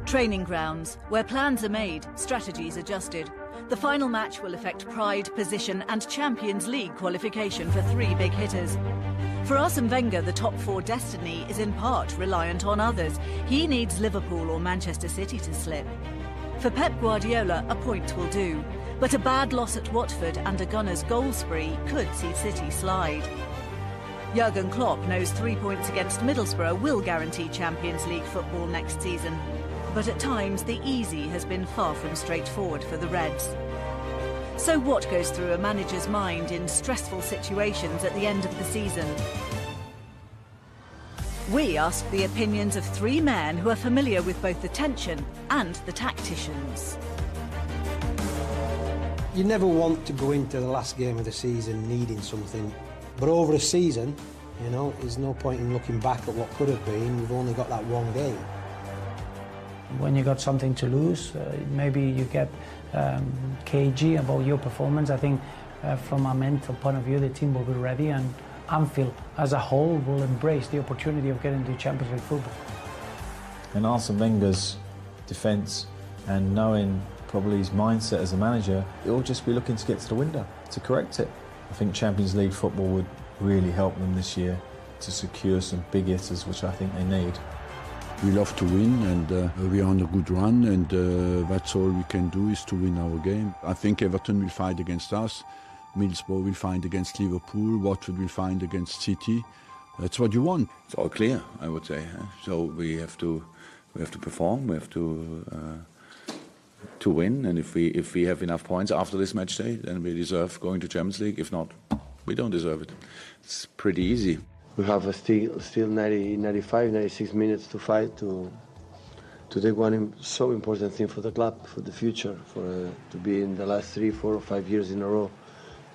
Training grounds, where plans are made, strategies adjusted. The final match will affect pride, position and Champions League qualification for 3 big hitters. For Arsene Wenger, the top 4 destiny is in part reliant on others. He needs Liverpool or Manchester City to slip. For Pep Guardiola, a point will do. But a bad loss at Watford and a Gunners' goal spree could see City slide. Jurgen Klopp knows 3 points against Middlesbrough will guarantee Champions League football next season. But at times, the easy has been far from straightforward for the Reds. So what goes through a manager's mind in stressful situations at the end of the season? We asked the opinions of 3 men who are familiar with both the tension and the tacticians. You never want to go into the last game of the season needing something, but over a season, you know, there's no point in looking back at what could have been. We've only got that one game. When you got something to lose, maybe you get cagey about your performance. I think from a mental point of view, the team will be ready, and Anfield as a whole will embrace the opportunity of getting to Champions League football. In Arsene Wenger's defence and knowing probably his mindset as a manager, he'll just be looking to get to the window, to correct it. I think Champions League football would really help them this year to secure some big hitters, which I think they need. We love to win, and we are on a good run, and that's all we can do is to win our game. I think Everton will fight against us, Middlesbrough will fight against Liverpool, Watford will fight against City. That's what you want. It's all clear, I would say. So we have to perform. We have to win, and if we have enough points after this match day, then we deserve going to Champions League. If not, we don't deserve it. It's pretty easy. We have still 90, 95, 96 minutes to fight to take one so important thing for the club, for the future, to be in the last 3, 4 or 5 years in a row,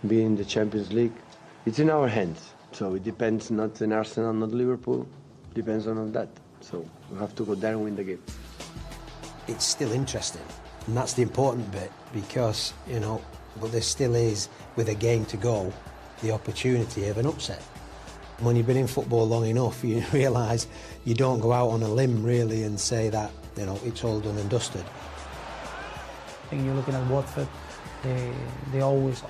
be in the Champions League. It's in our hands, so it depends not on Arsenal, not Liverpool, depends on that. So we have to go there and win the game. It's still interesting, and that's the important bit, because, you know, but there still is, with a game to go, the opportunity of an upset. When you've been in football long enough, you realise you don't go out on a limb, really, and say that, you know, it's all done and dusted. I think you're looking at Watford, they always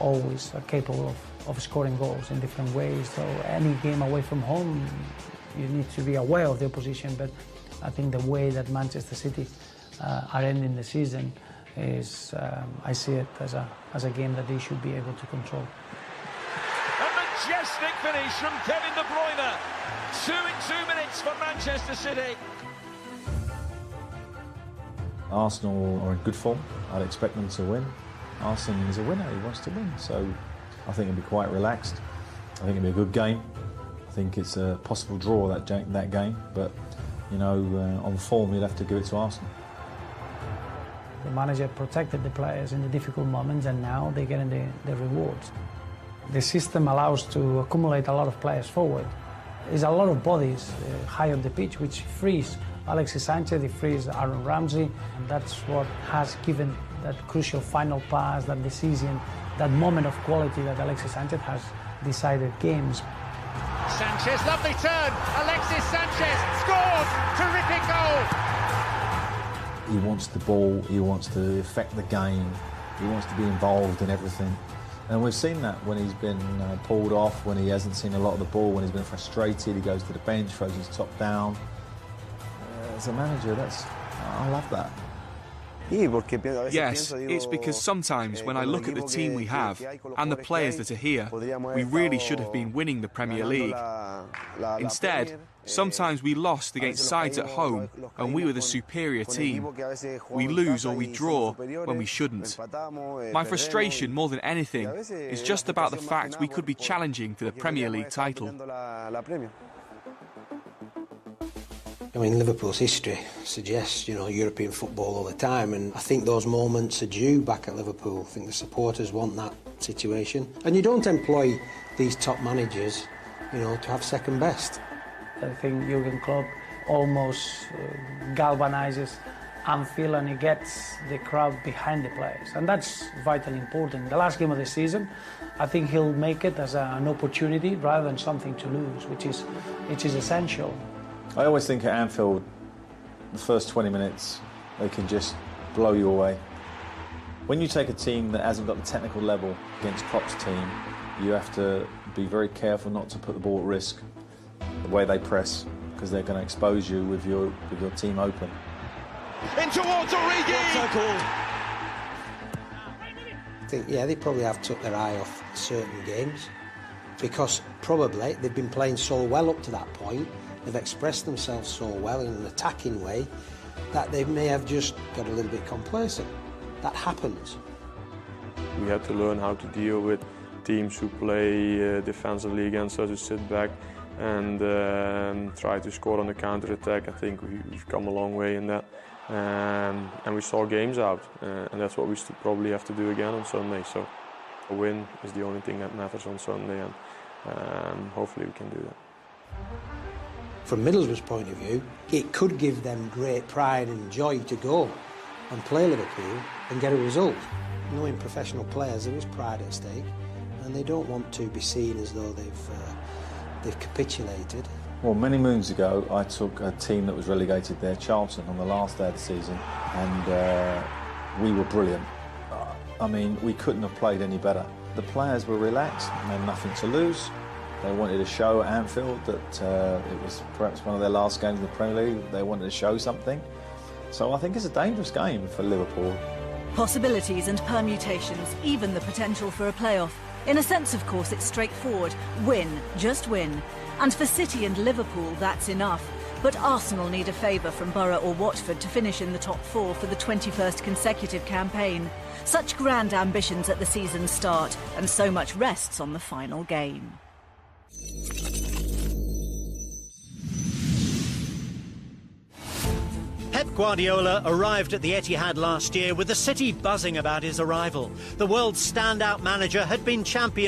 are capable of scoring goals in different ways. So any game away from home, you need to be aware of the opposition. But I think the way that Manchester City are ending the season is, I see it as a game that they should be able to control. Majestic finish from Kevin De Bruyne. 2 in 2 minutes for Manchester City. Arsenal are in good form. I'd expect them to win. Arsene is a winner, he wants to win. So I think it'll be quite relaxed. I think it'll be a good game. I think it's a possible draw, that game. But, you know, on form, you'd have to give it to Arsenal. The manager protected the players in the difficult moments, and now they're getting the rewards. The system allows to accumulate a lot of players forward. There's a lot of bodies high on the pitch, which frees Alexis Sanchez, it frees Aaron Ramsey, and that's what has given that crucial final pass, that decision, that moment of quality that Alexis Sanchez has decided games. Sanchez, lovely turn. Alexis Sanchez scores! Terrific goal! He wants the ball, he wants to affect the game, he wants to be involved in everything. And we've seen that when he's been pulled off, when he hasn't seen a lot of the ball, when he's been frustrated, he goes to the bench, throws his top down. As a manager, I love that. Yes, it's because sometimes when I look at the team we have and the players that are here, we really should have been winning the Premier League. Instead, sometimes we lost against sides at home and we were the superior team. We lose or we draw when we shouldn't. My frustration, more than anything, is just about the fact we could be challenging for the Premier League title. I mean, Liverpool's history suggests, you know, European football all the time, and I think those moments are due back at Liverpool. I think the supporters want that situation. And you don't employ these top managers, you know, to have second best. I think Jurgen Klopp almost galvanizes Anfield, and he gets the crowd behind the players, and that's vitally important. The last game of the season, I think he'll make it as an opportunity rather than something to lose, which is essential. I always think at Anfield, the first 20 minutes, they can just blow you away. When you take a team that hasn't got the technical level against Klopp's team, you have to be very careful not to put the ball at risk, the way they press, because they're going to expose you with your team open. In towards Origi! I think, yeah, they probably have took their eye off certain games because probably they've been playing so well up to that point, they've expressed themselves so well in an attacking way that they may have just got a little bit complacent. That happens. We had to learn how to deal with teams who play defensively against us, who sit back and try to score on the counter-attack. I think we've come a long way in that. And we saw games out, and that's what we probably have to do again on Sunday. So a win is the only thing that matters on Sunday, and hopefully we can do that. From Middlesbrough's point of view, it could give them great pride and joy to go and play Liverpool and get a result. Knowing professional players, there is pride at stake, and they don't want to be seen as though they've capitulated. Well, many moons ago, I took a team that was relegated there, Charlton, on the last day of the season, and we were brilliant. I mean, we couldn't have played any better. The players were relaxed and had nothing to lose. They wanted to show at Anfield that it was perhaps one of their last games in the Premier League. They wanted to show something. So I think it's a dangerous game for Liverpool. Possibilities and permutations, even the potential for a playoff. In a sense, of course, it's straightforward. Win, just win. And for City and Liverpool, that's enough. But Arsenal need a favour from Borough or Watford to finish in the top four for the 21st consecutive campaign. Such grand ambitions at the season's start, and so much rests on the final game. Pep Guardiola arrived at the Etihad last year with the city buzzing about his arrival. The world's standout manager had been champion